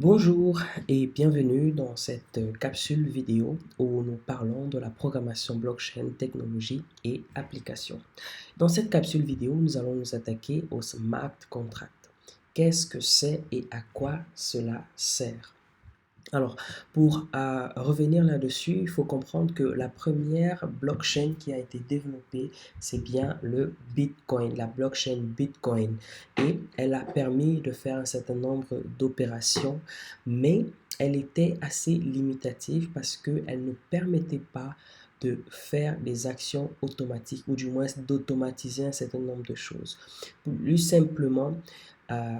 Bonjour et bienvenue dans cette capsule vidéo où nous parlons de la programmation blockchain, technologie et applications. Dans cette capsule vidéo, nous allons nous attaquer au smart contract. Qu'est-ce que c'est et à quoi cela sert? Alors, pour revenir là-dessus, il faut comprendre que la première blockchain qui a été développée, c'est bien le Bitcoin, la blockchain Bitcoin. Et elle a permis de faire un certain nombre d'opérations, mais elle était assez limitative parce qu'elle ne permettait pas de faire des actions automatiques ou du moins d'automatiser un certain nombre de choses. Plus simplement, euh,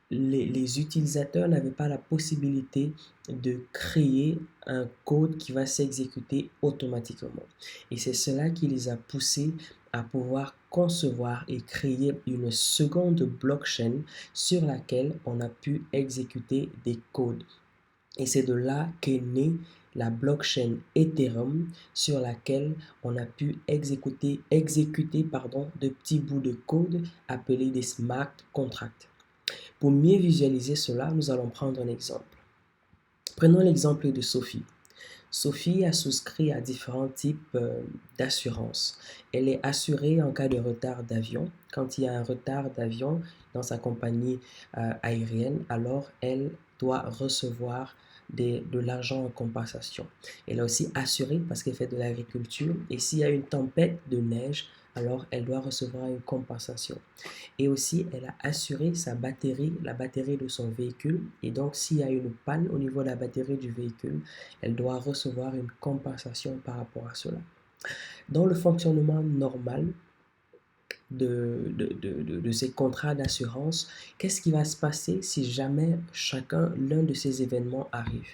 les utilisateurs n'avaient pas la possibilité de créer un code qui va s'exécuter automatiquement. Et c'est cela qui les a poussés à pouvoir concevoir et créer une seconde blockchain sur laquelle on a pu exécuter des codes. Et c'est de là qu'est née la blockchain Ethereum sur laquelle on a pu exécuter de petits bouts de code appelés des smart contracts. Pour mieux visualiser cela, nous allons prendre un exemple. Prenons l'exemple de Sophie. Sophie a souscrit à différents types d'assurances. Elle est assurée en cas de retard d'avion. Quand il y a un retard d'avion dans sa compagnie aérienne, alors elle doit recevoir de l'argent en compensation. Elle est aussi assurée parce qu'elle fait de l'agriculture et s'il y a une tempête de neige, alors elle doit recevoir une compensation. Et aussi, elle a assuré sa batterie, la batterie de son véhicule. Et donc, s'il y a une panne au niveau de la batterie du véhicule, elle doit recevoir une compensation par rapport à cela. Dans le fonctionnement normal de ces contrats d'assurance, qu'est-ce qui va se passer si jamais l'un de ces événements arrive?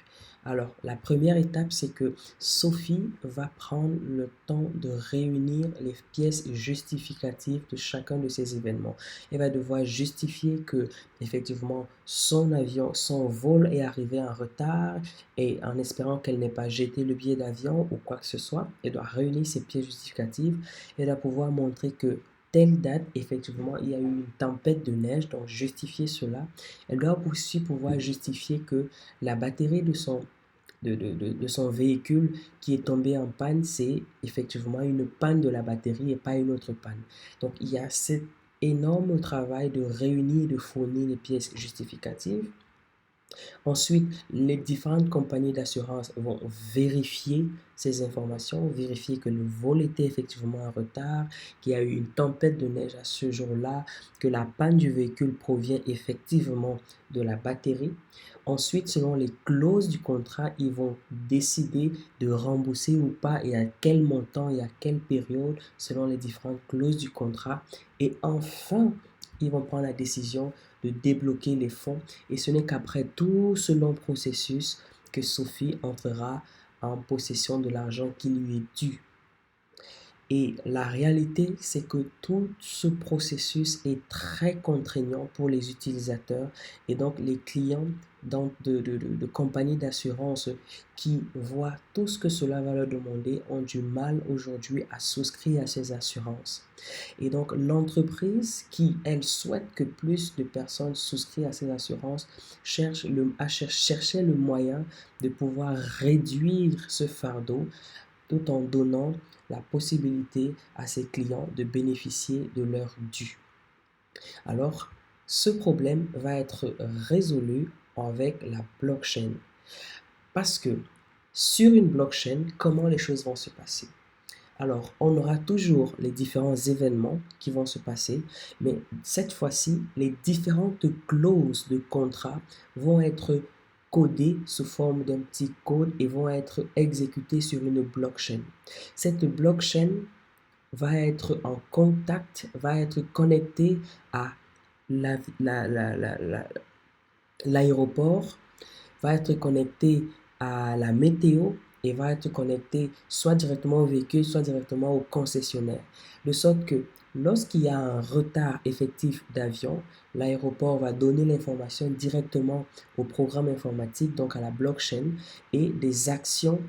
Alors, la première étape, c'est que Sophie va prendre le temps de réunir les pièces justificatives de chacun de ces événements. Elle va devoir justifier que, effectivement, son avion, son vol est arrivé en retard et en espérant qu'elle n'ait pas jeté le billet d'avion ou quoi que ce soit, elle doit réunir ces pièces justificatives et doit pouvoir montrer que telle date, effectivement, il y a eu une tempête de neige, donc justifier cela. Elle doit aussi pouvoir justifier que la batterie de son véhicule qui est tombée en panne, c'est effectivement une panne de la batterie et pas une autre panne. Donc, il y a cet énorme travail de réunir, de fournir les pièces justificatives. Ensuite, les différentes compagnies d'assurance vont vérifier ces informations, vérifier que le vol était effectivement en retard, qu'il y a eu une tempête de neige à ce jour-là, que la panne du véhicule provient effectivement de la batterie. Ensuite, selon les clauses du contrat, ils vont décider de rembourser ou pas et à quel montant et à quelle période selon les différentes clauses du contrat. Et enfin, ils vont prendre la décision de débloquer les fonds et ce n'est qu'après tout ce long processus que Sophie entrera en possession de l'argent qui lui est dû. Et la réalité, c'est que tout ce processus est très contraignant pour les utilisateurs et donc les clients de compagnies d'assurance qui voient tout ce que cela va leur demander ont du mal aujourd'hui à souscrire à ces assurances. Et donc l'entreprise qui, elle, souhaite que plus de personnes souscrivent à ces assurances cherchait le moyen de pouvoir réduire ce fardeau tout en donnant la possibilité à ses clients de bénéficier de leur dû. Alors, ce problème va être résolu avec la blockchain. Parce que sur une blockchain, comment les choses vont se passer? Alors, on aura toujours les différents événements qui vont se passer, mais cette fois-ci, les différentes clauses de contrat vont être codées sous forme d'un petit code et vont être exécutées sur une blockchain. Cette blockchain va être en contact, va être connectée à l'aéroport, va être connectée à la météo et va être connectée soit directement au véhicule, soit directement au concessionnaire. De sorte que lorsqu'il y a un retard effectif d'avion, l'aéroport va donner l'information directement au programme informatique, donc à la blockchain, et des actions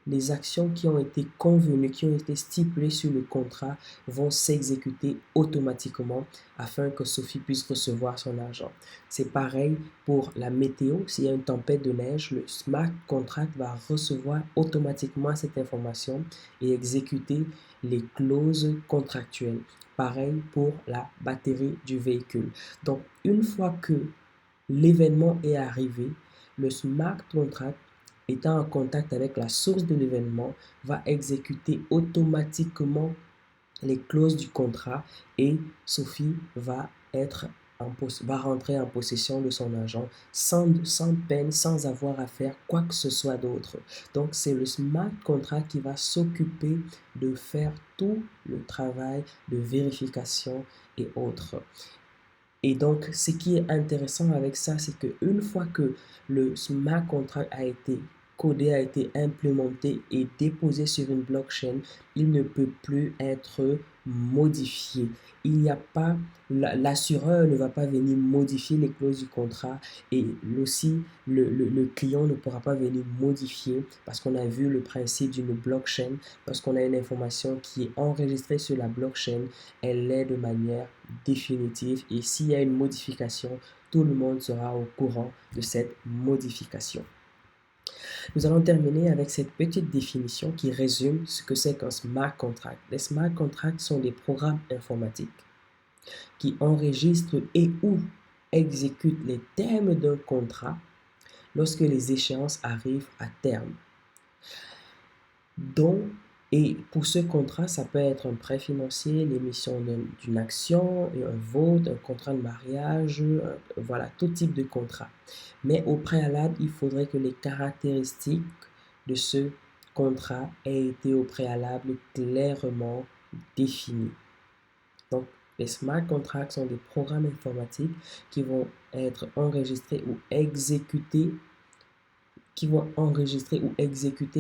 les actions qui ont été convenues, qui ont été stipulées sur le contrat vont s'exécuter automatiquement afin que Sophie puisse recevoir son argent. C'est pareil pour la météo. S'il y a une tempête de neige, le smart contract va recevoir automatiquement cette information et exécuter les clauses contractuelles. Pareil pour la batterie du véhicule. Donc, une fois que l'événement est arrivé, le smart contract, étant en contact avec la source de l'événement, va exécuter automatiquement les clauses du contrat et Sophie va rentrer en possession de son argent sans peine, sans avoir à faire quoi que ce soit d'autre. Donc, c'est le smart contract qui va s'occuper de faire tout le travail de vérification et autres. Et donc, ce qui est intéressant avec ça, c'est qu'une fois que le smart contract a été codé, a été implémenté et déposé sur une blockchain, il ne peut plus être modifié. Il n'y a pas, l'assureur ne va pas venir modifier les clauses du contrat et aussi le client ne pourra pas venir modifier parce qu'on a vu le principe d'une blockchain. Lorsqu'on a une information qui est enregistrée sur la blockchain, elle est de manière définitive et s'il y a une modification, tout le monde sera au courant de cette modification. Nous allons terminer avec cette petite définition qui résume ce que c'est qu'un smart contract. Les smart contracts sont des programmes informatiques qui enregistrent et ou exécutent les termes d'un contrat lorsque les échéances arrivent à terme. Et pour ce contrat, ça peut être un prêt financier, l'émission d'une action, un vote, un contrat de mariage, voilà, tout type de contrat. Mais au préalable, il faudrait que les caractéristiques de ce contrat aient été au préalable clairement définies. Donc, les smart contracts sont des programmes informatiques qui vont être enregistrés ou exécutés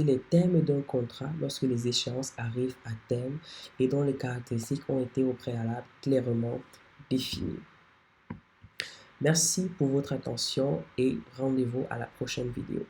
les termes d'un contrat lorsque les échéances arrivent à terme et dont les caractéristiques ont été au préalable clairement définies. Merci pour votre attention et rendez-vous à la prochaine vidéo.